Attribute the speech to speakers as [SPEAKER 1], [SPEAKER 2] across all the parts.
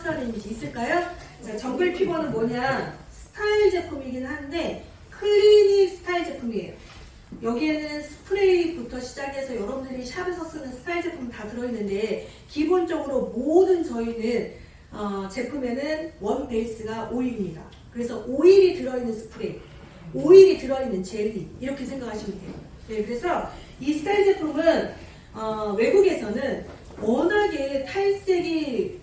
[SPEAKER 1] 상처하는 이미지 있을까요? 자, 정글 피버는 뭐냐? 스타일 제품이긴 한데 클리닉 스타일 제품이에요. 여기에는 스프레이부터 시작해서 여러분들이 샵에서 쓰는 스타일 제품 다 들어있는데 기본적으로 모든 저희는 제품에는 원 베이스가 오일입니다. 그래서 오일이 들어있는 스프레이, 오일이 들어있는 젤리 이렇게 생각하시면 돼요. 네, 그래서 이 스타일 제품은 외국에서는 워낙에 탈색이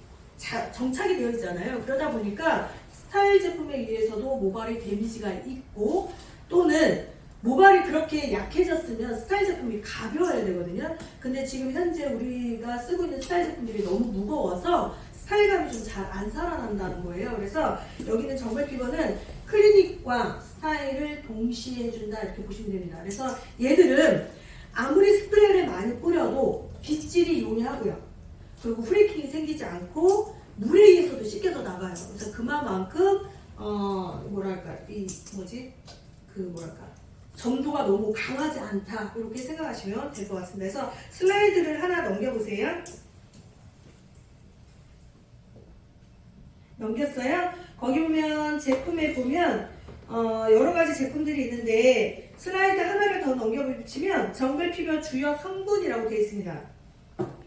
[SPEAKER 1] 정착이 되어 있잖아요. 그러다 보니까 스타일 제품에 의해서도 모발이 데미지가 있고 또는 모발이 그렇게 약해졌으면 스타일 제품이 가벼워야 되거든요. 근데 지금 현재 우리가 쓰고 있는 스타일 제품들이 너무 무거워서 스타일감이 좀 잘 안 살아난다는 거예요. 그래서 여기는 정글 피버는 클리닉과 스타일을 동시에 해준다 이렇게 보시면 됩니다. 그래서 얘들은 아무리 스프레이를 많이 뿌려도 빗질이 용이하고요. 그리고 프리킹이 생기지 않고 물에 의해서도 씻겨서 나가요. 그래서 그만큼 점도가 너무 강하지 않다 이렇게 생각하시면 될 것 같습니다. 그래서 슬라이드를 하나 넘겨보세요. 넘겼어요? 거기 보면 제품에 보면 여러 가지 제품들이 있는데 슬라이드 하나를 더 넘겨보시면 정글 피버 주요 성분이라고 되어 있습니다.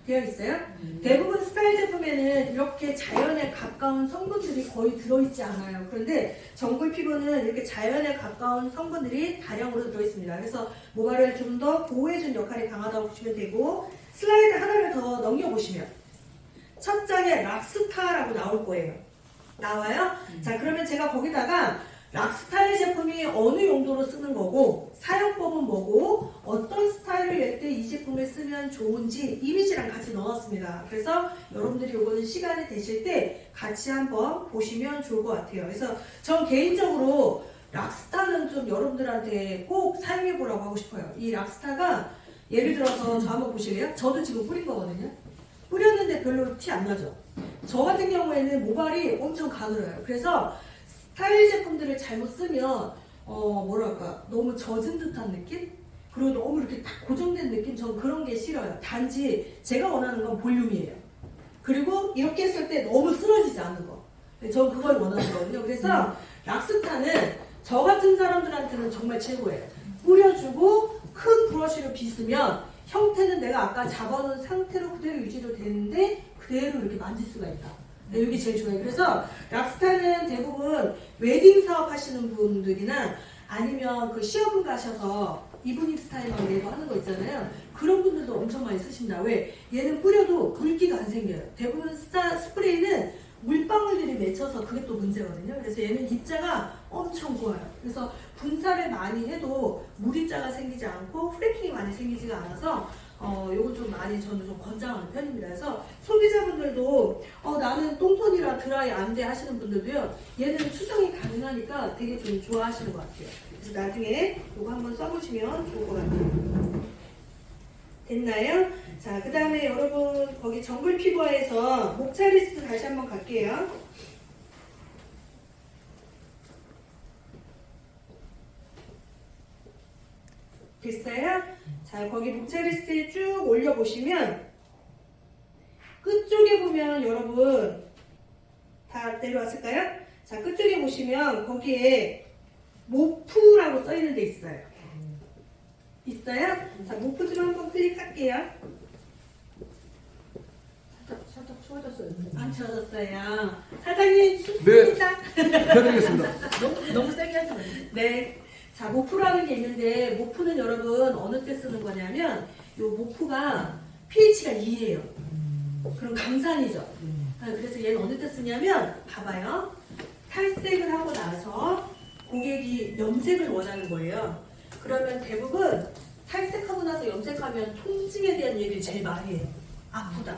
[SPEAKER 1] 되어 있어요? 대부분 스타일 제품에는 이렇게 자연에 가까운 성분들이 거의 들어있지 않아요. 그런데 정글 피부는 이렇게 자연에 가까운 성분들이 다량으로 들어있습니다. 그래서 모발을 좀 더 보호해준 역할이 강하다고 보시면 되고 슬라이드 하나를 더 넘겨보시면 첫 장에 락스타라고 나올 거예요. 나와요? 자, 그러면 제가 거기다가 락스타일 제품이 어느 용도로 쓰는 거고 사용법은 뭐고 어떤 스타일을 낼 때 이 제품을 쓰면 좋은지 이미지랑 같이 넣었습니다. 그래서 여러분들이 이거는 시간이 되실 때 같이 한번 보시면 좋을 것 같아요. 그래서 전 개인적으로 락스타는 좀 여러분들한테 꼭 사용해 보라고 하고 싶어요. 이 락스타가 예를 들어서 저 한번 보실래요? 저도 지금 뿌린 거거든요. 뿌렸는데 별로 티 안 나죠? 저 같은 경우에는 모발이 엄청 가늘어요. 그래서 스타일 제품들을 잘못 쓰면 너무 젖은 듯한 느낌? 그리고 너무 이렇게 딱 고정된 느낌? 전 그런 게 싫어요. 단지 제가 원하는 건 볼륨이에요. 그리고 이렇게 했을 때 너무 쓰러지지 않는 거. 전 그걸 원하는 거거든요. 그래서 락스타는 저 같은 사람들한테는 정말 최고예요. 뿌려주고 큰 브러쉬로 빗으면 형태는 내가 아까 잡아놓은 상태로 그대로 유지도 되는데 그대로 이렇게 만질 수가 있다. 네, 여기 제일 좋아요. 그래서 락스타는 대부분 웨딩 사업 하시는 분들이나 아니면 그 시어분 가셔서 이브닝 스타일만 내고 하는 거 있잖아요. 그런 분들도 엄청 많이 쓰십니다. 왜? 얘는 뿌려도 물기가 안 생겨요. 대부분 스프레이는 물방울들이 맺혀서 그게 또 문제거든요. 그래서 얘는 입자가 엄청 좋아요. 그래서 분사를 많이 해도 물입자가 생기지 않고 프레킹이 많이 생기지가 않아서 요건 좀 많이 저는 좀 권장하는 편입니다. 그래서 소비자분들도 나는 똥손이라 드라이 안 돼 하시는 분들도요. 얘는 수정이 가능하니까 되게 좀 좋아하시는 것 같아요. 그래서 나중에 요거 한번 써보시면 좋을 것 같아요. 됐나요? 자, 그 다음에 여러분 거기 정글 피부에서 목차리스 다시 한번 갈게요. 됐어요? 자, 거기 목차리스트에 쭉 올려보시면 끝쪽에 보면 여러분 다 내려왔을까요? 자, 끝쪽에 보시면 거기에 모프라고 써있는 데 있어요. 있어요? 자, 모프 좀 한번 클릭할게요.
[SPEAKER 2] 살짝 추워졌어요.
[SPEAKER 1] 안 추워졌어요. 사장님 춥습니다.
[SPEAKER 3] 해드리겠습니다.
[SPEAKER 2] 너무 세게 하지 마세요.
[SPEAKER 1] 네. 자, 모프라는 게 있는데 모프는 여러분 어느 때 쓰는 거냐면 요 모프가 pH가 2예요. 그럼 강산이죠. 그래서 얘는 어느 때 쓰냐면 봐봐요. 탈색을 하고 나서 고객이 염색을 원하는 거예요. 그러면 대부분 탈색하고 나서 염색하면 통증에 대한 얘기를 제일 많이 해요. 아프다.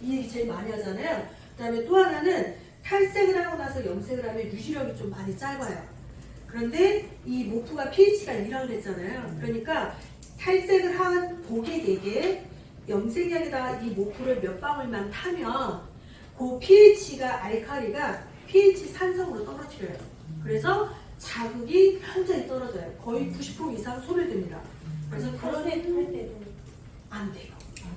[SPEAKER 1] 이 얘기 제일 많이 하잖아요. 그 다음에 또 하나는 탈색을 하고 나서 염색을 하면 유지력이 좀 많이 짧아요. 그런데 이 모프가 pH가 2라고 그랬잖아요. 그러니까 탈색을 한 고객에게 염색약에다가 이 모프를 몇 방울만 타면 그 pH가 알칼리가 pH 산성으로 떨어뜨려요. 그래서 자극이 현저히 떨어져요. 거의 90% 이상 소멸됩니다. 그래서 그런 할 때도 안 돼요.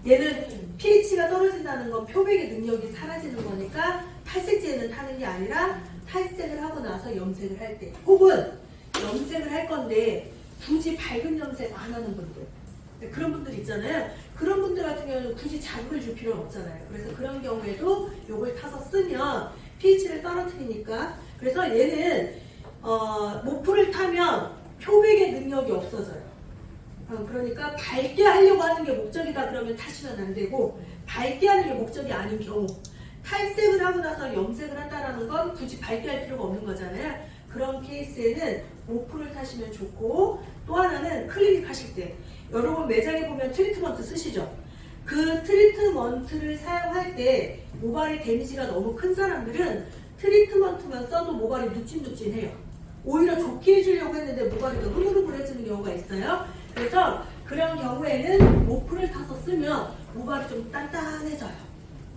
[SPEAKER 1] 얘는 pH가 떨어진다는 건 표백의 능력이 사라지는 거니까 탈색제는 타는 게 아니라 탈색을 하고 나서 염색을 할 때, 혹은 염색을 할 건데 굳이 밝은 염색 안 하는 분들, 그런 분들 있잖아요. 그런 분들 같은 경우는 굳이 자극을 줄 필요는 없잖아요. 그래서 그런 경우에도 요걸 타서 쓰면 pH를 떨어뜨리니까. 그래서 얘는 모프를 타면 표백의 능력이 없어져요. 그러니까 밝게 하려고 하는 게 목적이다 그러면 타시면 안 되고, 밝게 하는 게 목적이 아닌 경우, 탈색을 하고 나서 염색을 한다는 건 굳이 밝게 할 필요가 없는 거잖아요. 그런 케이스에는 모프를 타시면 좋고, 또 하나는 클리닉 하실 때 여러분 매장에 보면 트리트먼트 쓰시죠. 그 트리트먼트를 사용할 때 모발의 데미지가 너무 큰 사람들은 트리트먼트만 써도 모발이 눅진눅진해요. 오히려 좋게 해주려고 했는데 모발이 더 흐물흐물해지는 경우가 있어요. 그래서 그런 경우에는 모프를 타서 쓰면 모발이 좀 단단해져요.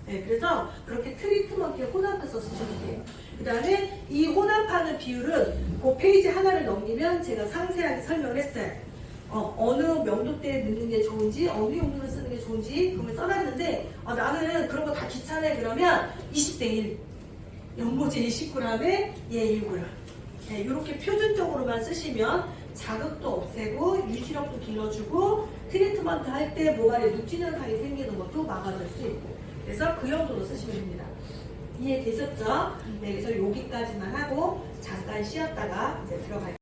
[SPEAKER 1] 네, 그래서 그렇게 트리트먼트에 혼합해서 쓰시면 돼요. 그 다음에 이 혼합하는 비율은 그 페이지 하나를 넘기면 제가 상세하게 설명을 했어요. 어느 명도 때 넣는 게 좋은지, 어느 용도로 쓰는 게 좋은지 그걸 써놨는데, 나는 그런 거 다 귀찮아 그러면 20대 1, 연고제 20g에 얘 1g. 네, 이렇게 표준적으로만 쓰시면 자극도 없애고 유지력도 길어주고 트리트먼트 할 때 모발에 눅진 현상이 생기는 것도 막아줄 수 있고, 그래서 그 정도로 쓰시면 됩니다. 이해되셨죠? 네, 그래서 여기까지만 하고 잠깐 쉬었다가 이제 들어갈게요.